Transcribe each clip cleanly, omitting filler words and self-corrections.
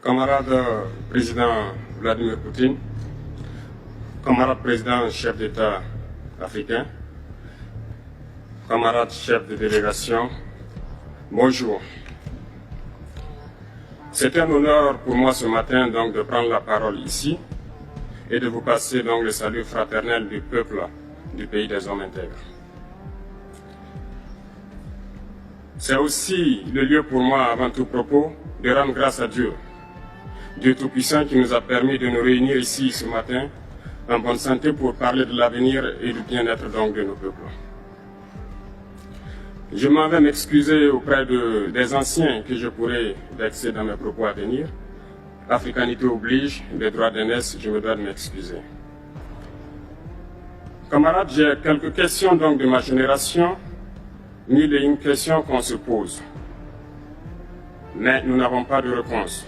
Camarade président Vladimir Poutine, camarade président chef d'État africain, camarade chef de délégation, bonjour. C'est un honneur pour moi ce matin donc de prendre la parole ici et de vous passer donc le salut fraternel du peuple du pays des hommes intègres. C'est aussi le lieu pour moi, avant tout propos, de rendre grâce à Dieu, Dieu Tout-Puissant qui nous a permis de nous réunir ici ce matin en bonne santé pour parler de l'avenir et du bien-être donc de nos peuples. Je m'en vais m'excuser auprès des anciens que je pourrais vexer dans mes propos à venir. Africanité oblige, les droits d'aînesse, je me dois de m'excuser. Camarades, j'ai quelques questions donc de ma génération, mille et une questions qu'on se pose. Mais nous n'avons pas de réponse.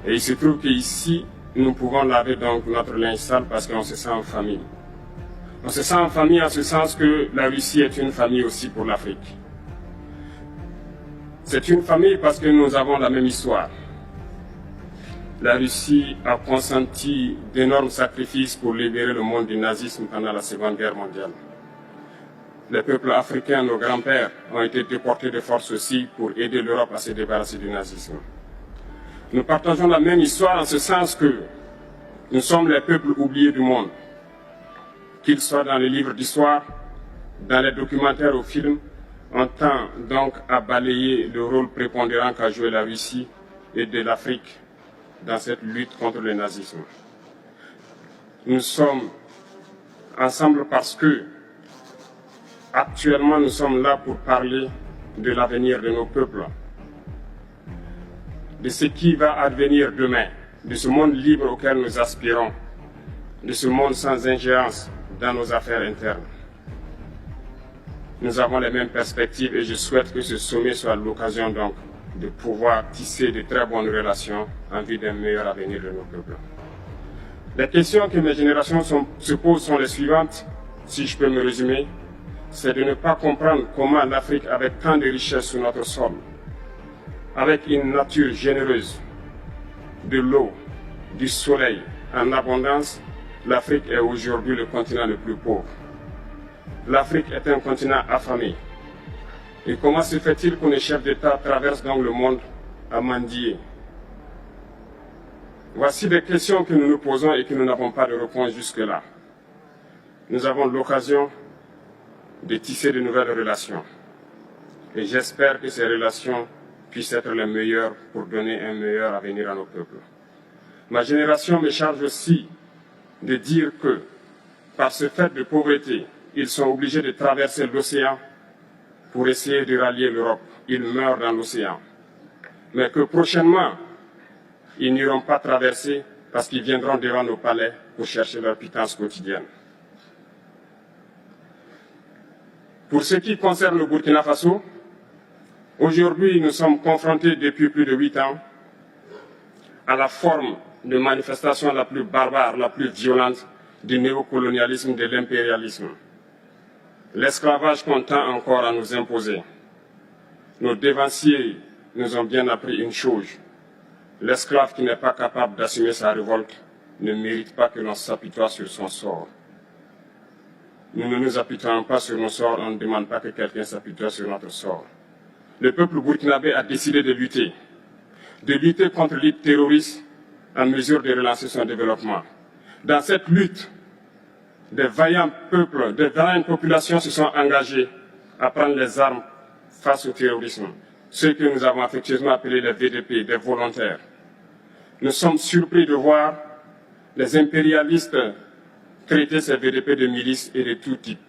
Et il se trouve qu'ici, nous pouvons laver donc notre linge sale parce qu'on se sent en famille. On se sent en famille en ce sens que la Russie est une famille aussi pour l'Afrique. C'est une famille parce que nous avons la même histoire. La Russie a consenti d'énormes sacrifices pour libérer le monde du nazisme pendant la Seconde Guerre mondiale. Les peuples africains, nos grands-pères, ont été déportés de force aussi pour aider l'Europe à se débarrasser du nazisme. Nous partageons la même histoire en ce sens que nous sommes les peuples oubliés du monde. Qu'ils soient dans les livres d'histoire, dans les documentaires ou films, on tend donc à balayer le rôle prépondérant qu'a joué la Russie et de l'Afrique dans cette lutte contre le nazisme. Nous sommes ensemble parce que actuellement nous sommes là pour parler de l'avenir de nos peuples, de ce qui va advenir demain, de ce monde libre auquel nous aspirons, de ce monde sans ingérence dans nos affaires internes. Nous avons les mêmes perspectives et je souhaite que ce sommet soit l'occasion donc de pouvoir tisser de très bonnes relations en vue d'un meilleur avenir de nos peuples. Les questions que mes générations se posent sont les suivantes, si je peux me résumer, c'est de ne pas comprendre comment l'Afrique, avec tant de richesses sur notre sol, avec une nature généreuse, de l'eau, du soleil en abondance, l'Afrique est aujourd'hui le continent le plus pauvre. L'Afrique est un continent affamé. Et comment se fait-il qu'un chef d'État traverse donc le monde à mendier? Voici des questions que nous nous posons et que nous n'avons pas de réponse jusque-là. Nous avons l'occasion de tisser de nouvelles relations. Et j'espère que ces relations puissent être les meilleures pour donner un meilleur avenir à nos peuples. Ma génération me charge aussi de dire que, par ce fait de pauvreté, ils sont obligés de traverser l'océan pour essayer de rallier l'Europe. Ils meurent dans l'océan. Mais que prochainement, ils n'iront pas traverser parce qu'ils viendront devant nos palais pour chercher leur pitance quotidienne. Pour ce qui concerne le Burkina Faso, aujourd'hui nous sommes confrontés depuis plus de 8 ans à la forme de manifestation la plus barbare, la plus violente du néocolonialisme, de l'impérialisme. L'esclavage qu'on tend encore à nous imposer. Nos dévanciers nous ont bien appris une chose. L'esclave qui n'est pas capable d'assumer sa révolte ne mérite pas que l'on s'apitoie sur son sort. Nous ne nous apitoyons pas sur nos sorts, on ne demande pas que quelqu'un s'apitoie sur notre sort. Le peuple burkinabé a décidé de lutter contre l'île terroriste en mesure de relancer son développement. Dans cette lutte, des vaillants peuples, des vaillantes populations se sont engagés à prendre les armes face au terrorisme, ceux que nous avons affectueusement appelés les VDP, des volontaires. Nous sommes surpris de voir les impérialistes traiter ces VDP de milices et de tout type.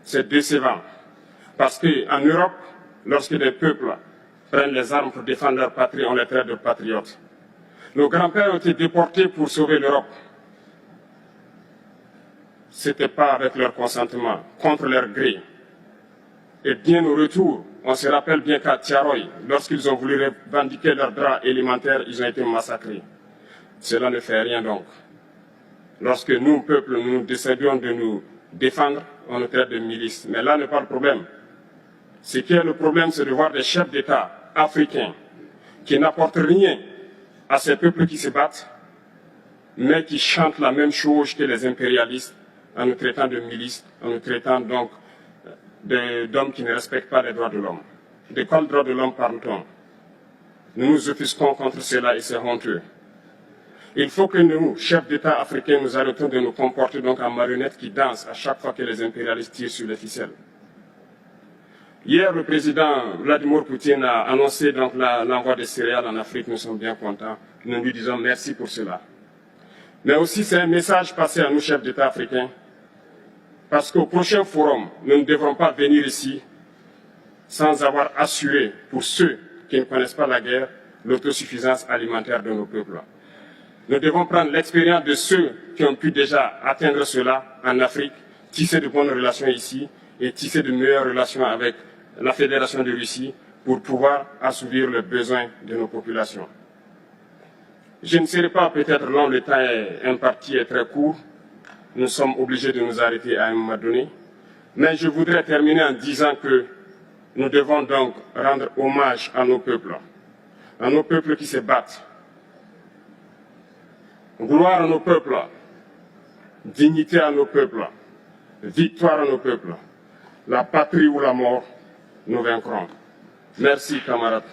C'est décevant, parce qu'en Europe, lorsque des peuples prennent les armes pour défendre leur patrie, on les traite de patriotes. Nos grands-pères ont été déportés pour sauver l'Europe. Ce n'était pas avec leur consentement, contre leur gré. Et bien au retour, on se rappelle bien qu'à Tiaroy, lorsqu'ils ont voulu revendiquer leurs droits élémentaires, ils ont été massacrés. Cela ne fait rien donc. Lorsque nous, peuple, nous décidions de nous défendre, on nous traite de milices. Mais là n'est pas le problème. Ce qui est le problème, c'est de voir des chefs d'État africains qui n'apportent rien à ces peuples qui se battent, mais qui chantent la même chose que les impérialistes en nous traitant de milices, en nous traitant donc d'hommes qui ne respectent pas les droits de l'homme. De quels droits de l'homme parle-t-on? Nous nous offusquons contre cela et c'est honteux. Il faut que nous, chefs d'État africains, nous arrêtons de nous comporter donc en marionnettes qui dansent à chaque fois que les impérialistes tirent sur les ficelles. Hier, le président Vladimir Poutine a annoncé donc l'envoi des céréales en Afrique. Nous sommes bien contents. Nous lui disons merci pour cela. Mais aussi, c'est un message passé à nous, chefs d'État africains, parce qu'au prochain forum, nous ne devrons pas venir ici sans avoir assuré, pour ceux qui ne connaissent pas la guerre, l'autosuffisance alimentaire de nos peuples. Nous devons prendre l'expérience de ceux qui ont pu déjà atteindre cela en Afrique, tisser de bonnes relations ici et tisser de meilleures relations avec la Fédération de Russie pour pouvoir assouvir les besoins de nos populations. Je ne serai pas peut-être long, le temps imparti est très court. Nous sommes obligés de nous arrêter à un moment donné. Mais je voudrais terminer en disant que nous devons donc rendre hommage à nos peuples qui se battent. Gloire à nos peuples, dignité à nos peuples, victoire à nos peuples. La patrie ou la mort, nous vaincrons. Merci, camarades.